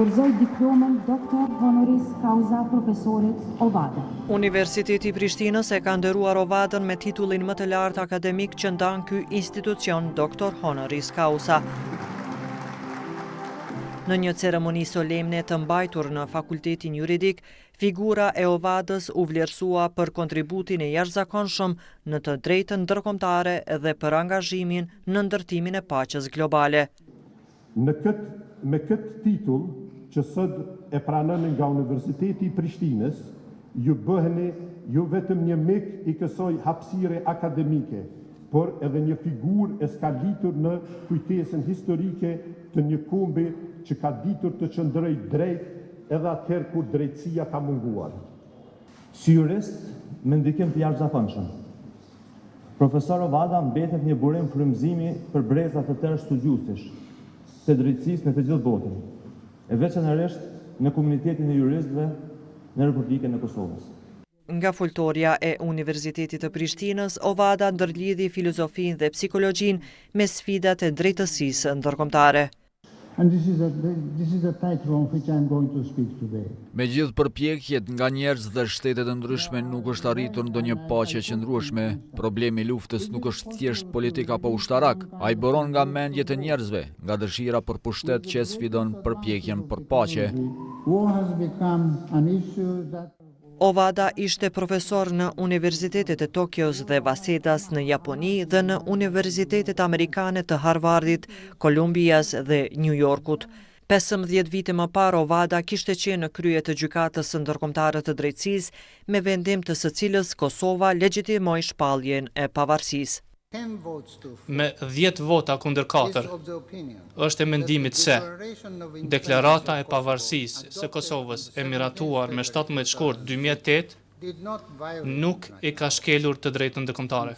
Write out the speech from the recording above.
Dorëzoj diplomën doktor honoris causa profesorit Ovada. Universiteti i Prishtinës e ka nderuar Ovadën me titullin më të lartë akademik që ndan ky institucion doktor honoris causa. Në një ceremoni solemne të mbajtur në Fakultetin Juridik, figura e Ovadës u vlerësua për kontributin e jashtëzakonshëm në të drejtën ndërkombëtare dhe për angazhimin në ndërtimin e paqes globale. Me këtë titull që sot e pranoni nga Universiteti i Prishtinës, ju bëheni jo vetëm një mik i kësaj hapësire akademike, por edhe një figurë e skalitur në kujtesën historike të një kombi që ka ditur të qëndroj drejt edhe atëherë kur drejtësia ka munguar. Si jurist, me ndikim të jashtëzakonshëm, profesor Ovada mbetet një burim frymëzimi për brezat të tërë studiuesish të drejtësisë në të gjithë botën, e veçanërisht në komunitetin e juristëve në Republikën e Kosovës. Nga foltorja e Universitetit të Prishtinës, Ovada ndërlidhi filozofinë dhe psikologjinë me sfidat e drejtësisë ndërkombëtare. Me gjithë përpjekjet nga njerëz dhe shtetet e ndryshme nuk është arritur ndonjë paqe qëndrueshme. Problemi i luftës nuk është thjesht politik apo ushtarak, ai boron nga mendjet e njerëzve, nga dëshira për pushtet që sfidon përpjekjen për paqe. Ovada ishte profesor në Universitetet e Tokios dhe Wasedas në Japoni dhe në Universitetet Amerikane të Harvardit, Kolumbias dhe New Yorkut. 15 vite më parë, Ovada kishte qenë në krye të gjykatës ndërkombëtare të drejtësisë, me vendim të së cilës Kosova legjitimoi shpalljen e pavarësisë. Me 10 vota kundër 4, është e mendimit se deklarata e pavarësisë së Kosovës e miratuar me 17 shkurt 2008 nuk e ka shkelur të drejtën ndërkombëtare.